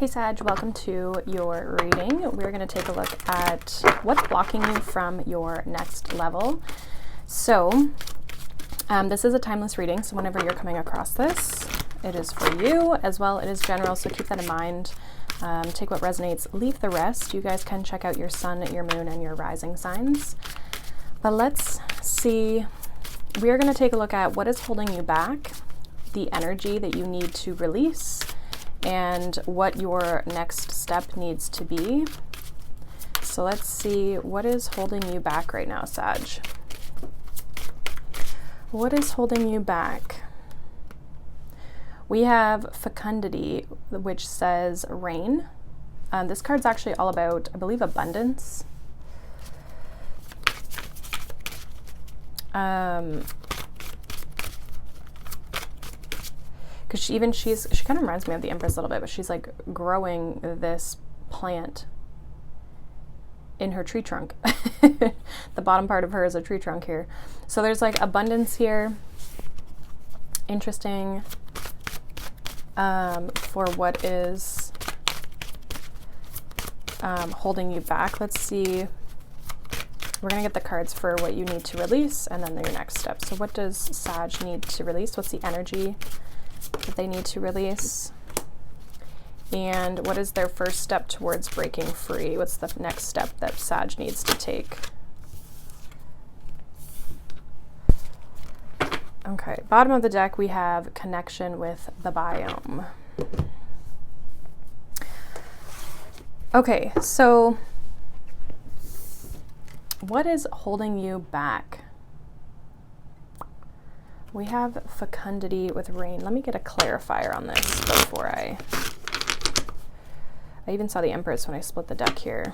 Hey Sag, welcome to your reading. We're going to take a look at what's blocking you from your next level. So this is a timeless reading, so whenever you're coming across this, it is for you as well. It is general, so keep that in mind. Take what resonates, leave the rest. You guys can check out your sun, your moon, and your rising signs. But let's see. We are going to take a look at what is holding you back, the energy that you need to release, and what your next step needs to be. So let's see what is holding you back right now, Sag. What is holding you back? We have fecundity, which says rain. This card's actually all about, I believe, abundance. Because she kind of reminds me of the Empress a little bit, but she's like growing this plant in her tree trunk. The bottom part of her is a tree trunk here. So there's like abundance here. Interesting for what is holding you back. Let's see. We're going to get the cards for what you need to release and then your next step. So what does Sag need to release? What's the energy that they need to release? And what is their first step towards breaking free? What's the next step that Sag needs to take? Okay, bottom of the deck we have connection with the biome. Okay, so what is holding you back? We have fecundity with rain. Let me get a clarifier on this before I even saw the Empress when I split the deck here.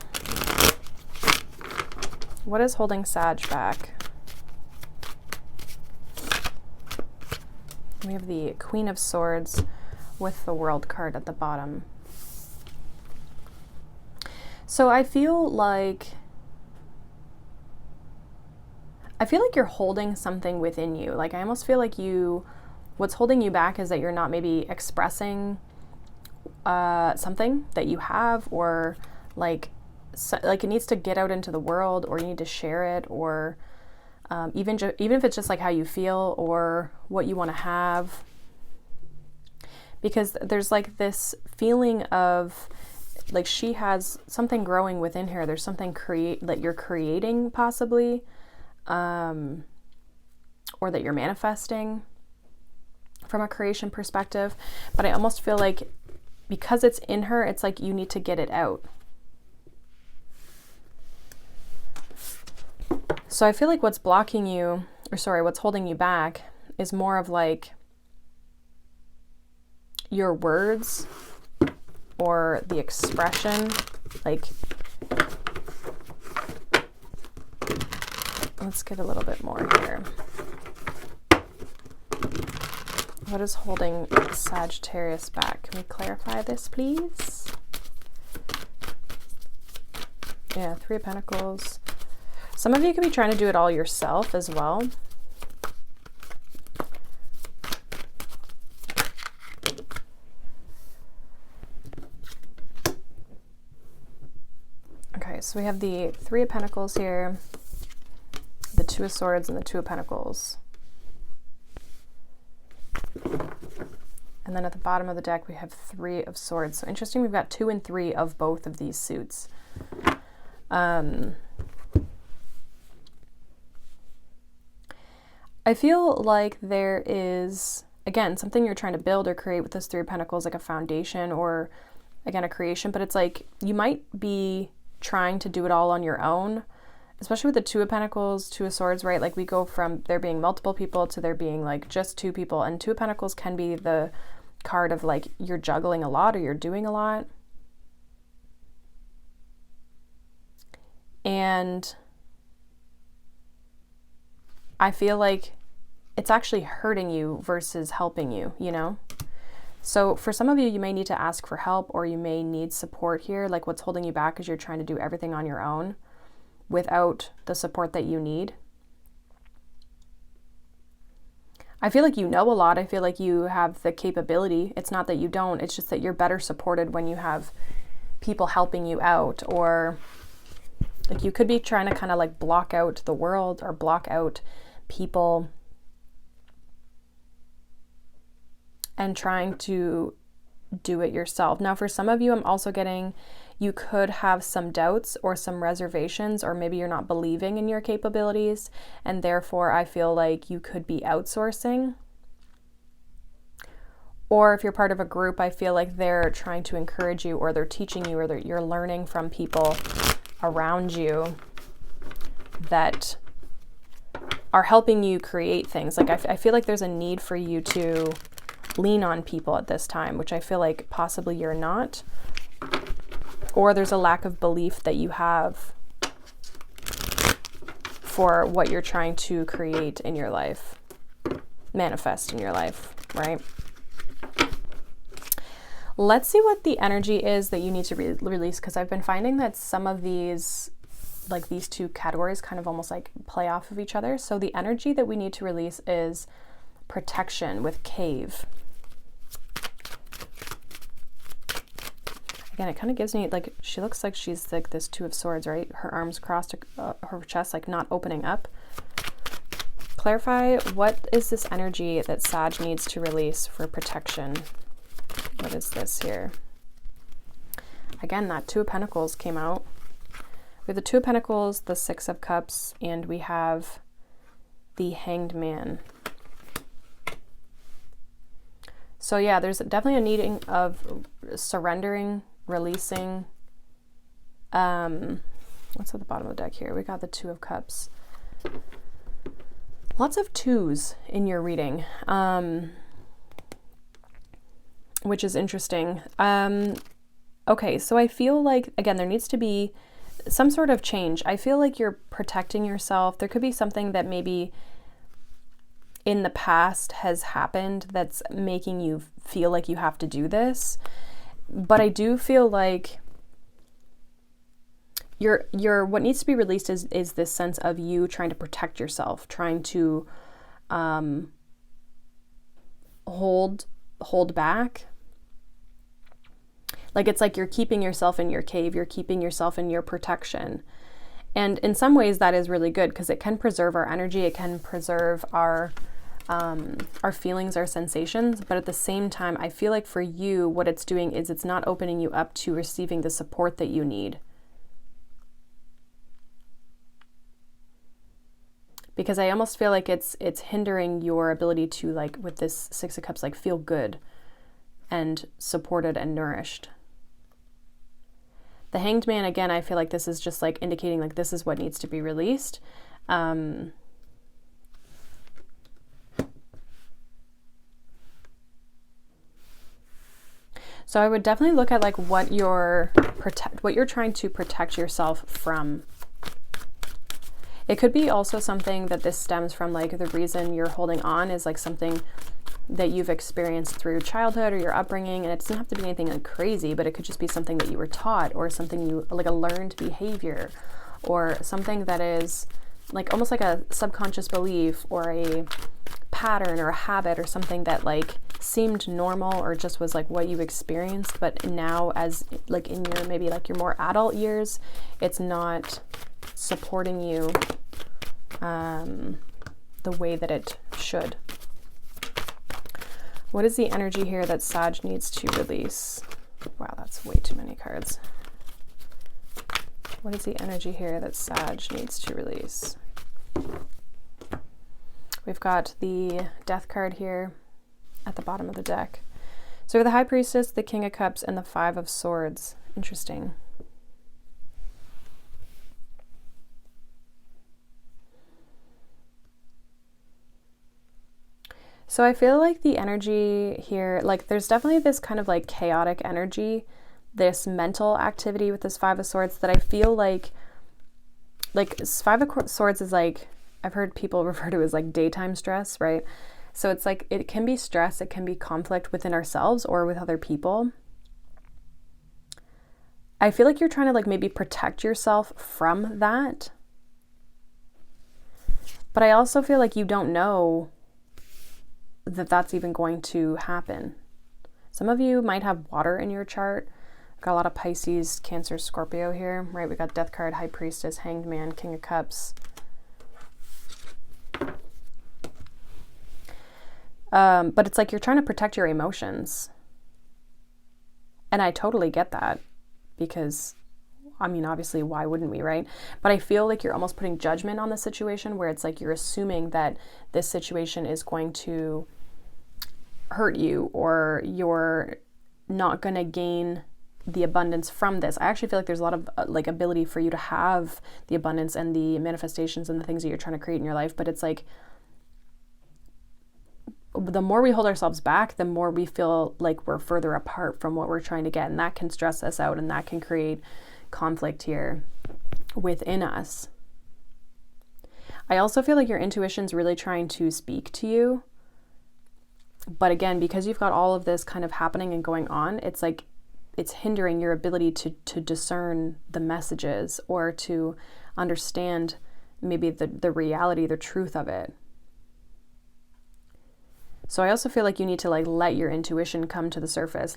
What is holding Sag back? We have the Queen of Swords with the World card at the bottom. So I feel like you're holding something within you. Like I almost feel like what's holding you back is that you're not maybe expressing something that you have, or like it needs to get out into the world, or you need to share it, or even if it's just like how you feel or what you want to have. Because there's like this feeling of like she has something growing within her. There's something that you're creating possibly. Or that you're manifesting from a creation perspective. But I almost feel like because it's in her, it's like you need to get it out. So I feel like what's blocking you, what's holding you back is more of like your words or the expression. Like, let's get a little bit more here. What is holding Sagittarius back? Can we clarify this, please? Yeah, Three of Pentacles. Some of you could be trying to do it all yourself as well. Okay, so we have the Three of Pentacles here, the Two of Swords, and the Two of Pentacles. And then at the bottom of the deck, we have Three of Swords. So interesting, we've got 2 and 3 of both of these suits. I feel like there is, again, something you're trying to build or create with this Three of Pentacles, like a foundation or, again, a creation. But it's like you might be trying to do it all on your own, especially with the Two of Pentacles, Two of Swords, right? Like we go from there being multiple people to there being like just 2 people. And Two of Pentacles can be the card of like you're juggling a lot or you're doing a lot. And I feel like it's actually hurting you versus helping you, you know? So for some of you, you may need to ask for help, or you may need support here. Like what's holding you back is you're trying to do everything on your own without the support that you need. I feel like you know a lot. I feel like you have the capability. It's not that you don't. It's just that you're better supported when you have people helping you out, or like you could be trying to kind of like block out the world or block out people and trying to do it yourself. Now, for some of you, I'm also getting you could have some doubts or some reservations, or maybe you're not believing in your capabilities, and therefore I feel like you could be outsourcing. Or if you're part of a group, I feel like they're trying to encourage you, or they're teaching you, or you're learning from people around you that are helping you create things. Like I feel like there's a need for you to lean on people at this time, which I feel like possibly you're not. Or there's a lack of belief that you have for what you're trying to create in your life, manifest in your life, right? Let's see what the energy is that you need to release, because I've been finding that some of these, like these two categories kind of almost like play off of each other. So the energy that we need to release is protection with cave. Again, it kind of gives me, like, she looks like she's like this Two of Swords, right? Her arms crossed her chest, like not opening up. Clarify, what is this energy that Sag needs to release for protection? What is this here? Again, that Two of Pentacles came out. We have the Two of Pentacles, the Six of Cups, and we have the Hanged Man. So yeah, there's definitely a needing of surrendering, releasing. What's at the bottom of the deck here? We got the Two of Cups. Lots of twos in your reading, which is interesting. Okay, so I feel like, again, there needs to be some sort of change. I feel like you're protecting yourself. There could be something that maybe in the past has happened that's making you feel like you have to do this. But I do feel like what needs to be released is this sense of you trying to protect yourself, trying to hold back. Like it's like you're keeping yourself in your cave, you're keeping yourself in your protection. And in some ways that is really good, because it can preserve our energy, it can preserve our feelings, our sensations, but at the same time, I feel like for you, what it's doing is it's not opening you up to receiving the support that you need. Because I almost feel like it's hindering your ability to, like, with this Six of Cups, like, feel good and supported and nourished. The Hanged Man, again, I feel like this is just like indicating like this is what needs to be released. So I would definitely look at like what you're trying to protect yourself from. It could be also something that this stems from, like the reason you're holding on is like something that you've experienced through childhood or your upbringing, and it doesn't have to be anything like crazy, but it could just be something that you were taught, or something you, like a learned behavior, or something that is like almost like a subconscious belief or a pattern or a habit or something that like seemed normal or just was like what you experienced, but now as like in your maybe like your more adult years, it's not supporting you the way that it should. What is the energy here that Sag needs to release? Wow, that's way too many cards. What is the energy here that Sag needs to release? We've got the Death card here at the bottom of the deck. So we have the High Priestess, the King of Cups, and the Five of Swords. Interesting. So I feel like the energy here, like there's definitely this kind of like chaotic energy, this mental activity with this Five of Swords that I feel like Five of Swords is like, I've heard people refer to as like daytime stress, right? So it's like, it can be stress, it can be conflict within ourselves or with other people. I feel like you're trying to like maybe protect yourself from that. But I also feel like you don't know that that's even going to happen. Some of you might have water in your chart. We've got a lot of Pisces, Cancer, Scorpio here, right? We got Death card, High Priestess, Hanged Man, King of Cups. But it's like you're trying to protect your emotions. And I totally get that, because, I mean, obviously, why wouldn't we, right? But I feel like you're almost putting judgment on the situation, where it's like you're assuming that this situation is going to hurt you, or you're not going to gain the abundance from this. I actually feel like there's a lot of like ability for you to have the abundance and the manifestations and the things that you're trying to create in your life. But it's like, the more we hold ourselves back, the more we feel like we're further apart from what we're trying to get. And that can stress us out, and that can create conflict here within us. I also feel like your intuition's really trying to speak to you. But again, because you've got all of this kind of happening and going on, it's like it's hindering your ability to discern the messages, or to understand maybe the reality, the truth of it. So I also feel like you need to like let your intuition come to the surface,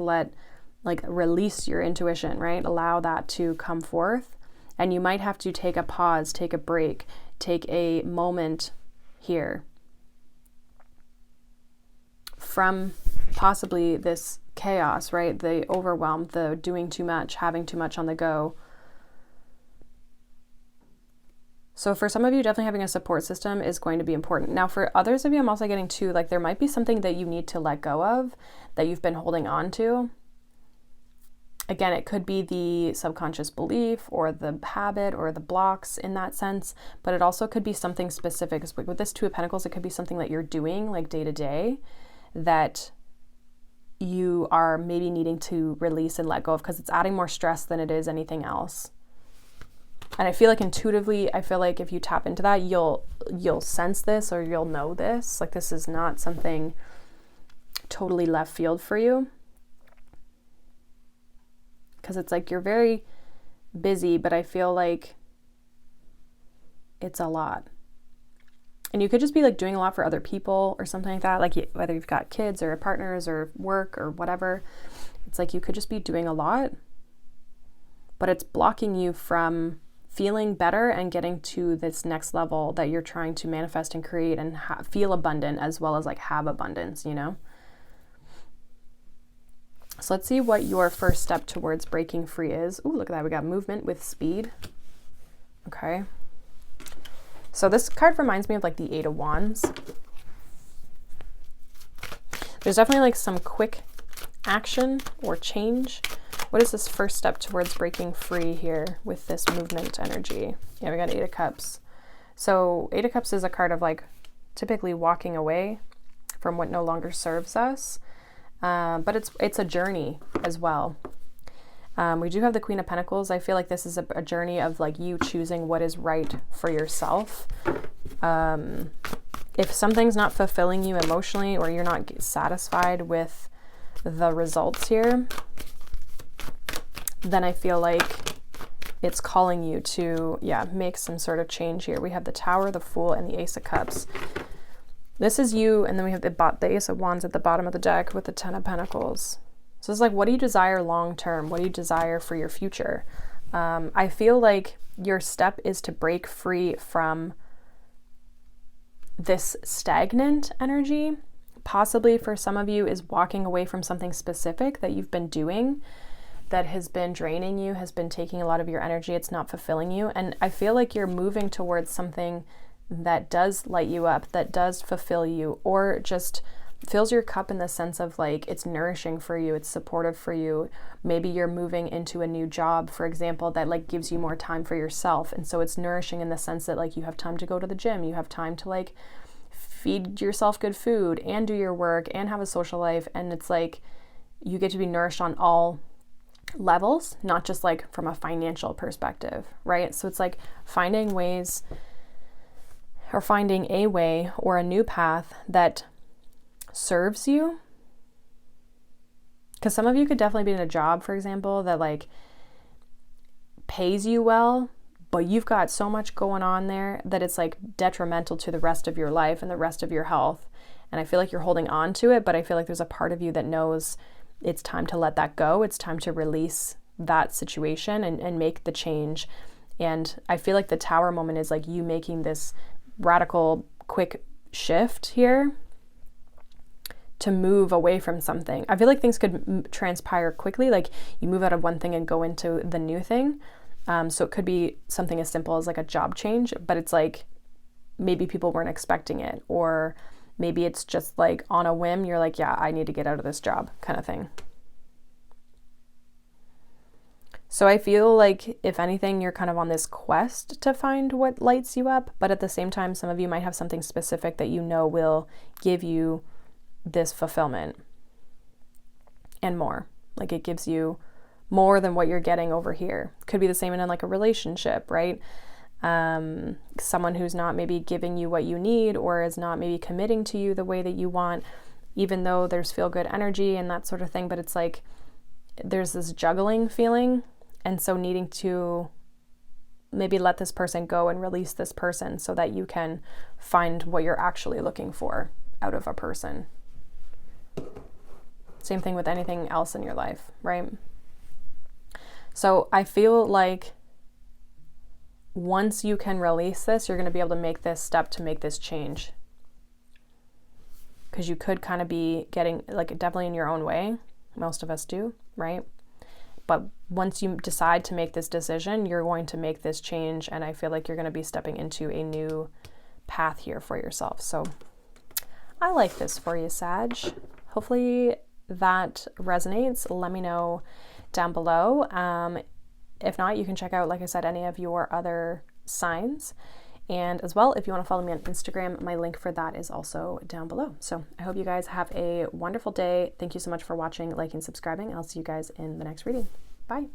release your intuition, right? Allow that to come forth. And you might have to take a pause, take a break, take a moment here from possibly this chaos, right? The overwhelm, the doing too much, having too much on the go. So for some of you, definitely having a support system is going to be important. Now, for others of you, I'm also getting to, like, there might be something that you need to let go of, that you've been holding on to. Again, it could be the subconscious belief or the habit or the blocks in that sense, but it also could be something specific. With this Two of Pentacles, it could be something that you're doing like day to day that you are maybe needing to release and let go of, because it's adding more stress than it is anything else. And I feel like intuitively, I feel like if you tap into that, you'll sense this, or you'll know this. Like, this is not something totally left field for you. Because it's like you're very busy, but I feel like it's a lot. And you could just be like doing a lot for other people or something like that. Like, whether you've got kids or partners or work or whatever, it's like you could just be doing a lot, but it's blocking you from feeling better and getting to this next level that you're trying to manifest and create and feel abundant, as well as like have abundance, you know? So let's see what your first step towards breaking free is. Ooh, look at that. We got movement with speed. Okay. So this card reminds me of like the Eight of Wands. There's definitely like some quick action or change. What is this first step towards breaking free here with this movement energy? Yeah, we got Eight of Cups. So Eight of Cups is a card of like typically walking away from what no longer serves us. But it's a journey as well. We do have the Queen of Pentacles. I feel like this is a journey of like you choosing what is right for yourself. If something's not fulfilling you emotionally, or you're not satisfied with the results here, then I feel like it's calling you to, make some sort of change here. We have the Tower, the Fool, and the Ace of Cups. This is you, and then we have the Ace of Wands at the bottom of the deck with the Ten of Pentacles. So it's like, what do you desire long term? What do you desire for your future? I feel like your step is to break free from this stagnant energy. Possibly for some of you is walking away from something specific that you've been doing that has been draining you, has been taking a lot of your energy. It's not fulfilling you. And I feel like you're moving towards something that does light you up, that does fulfill you, or just fills your cup in the sense of like it's nourishing for you, it's supportive for you. Maybe you're moving into a new job, for example, that like gives you more time for yourself. And so it's nourishing in the sense that like you have time to go to the gym, you have time to like feed yourself good food and do your work and have a social life. And it's like you get to be nourished on all levels, not just like from a financial perspective, right? So it's like finding ways, or finding a way or a new path that serves you. Because some of you could definitely be in a job, for example, that like pays you well, but you've got so much going on there that it's like detrimental to the rest of your life and the rest of your health. and I feel like you're holding on to it, but I feel like there's a part of you that knows it's time to let that go. It's time to release that situation and make the change. And I feel like the Tower moment is like you making this radical, quick shift here to move away from something. I feel like things could transpire quickly, like you move out of one thing and go into the new thing. So it could be something as simple as like a job change, but it's like maybe people weren't expecting it, or maybe it's just like on a whim, you're like, yeah, I need to get out of this job kind of thing. So I feel like, if anything, you're kind of on this quest to find what lights you up, but at the same time, some of you might have something specific that you know will give you this fulfillment and more. Like it gives you more than what you're getting over here. Could be the same in like a relationship, right? Someone who's not maybe giving you what you need, or is not maybe committing to you the way that you want, even though there's feel good energy and that sort of thing, but it's like there's this juggling feeling. And so needing to maybe let this person go and release this person so that you can find what you're actually looking for out of a person. Same thing with anything else in your life, right? So I feel like once you can release this, you're going to be able to make this step to make this change. Because you could kind of be getting, like, definitely in your own way. Most of us do, right? But once you decide to make this decision, you're going to make this change. And I feel like you're going to be stepping into a new path here for yourself. So I like this for you, Sag. Hopefully that resonates. Let me know down below. If not, you can check out, like I said, any of your other signs. And as well, if you want to follow me on Instagram, my link for that is also down below. So I hope you guys have a wonderful day. Thank you so much for watching, liking, subscribing. I'll see you guys in the next reading. Bye.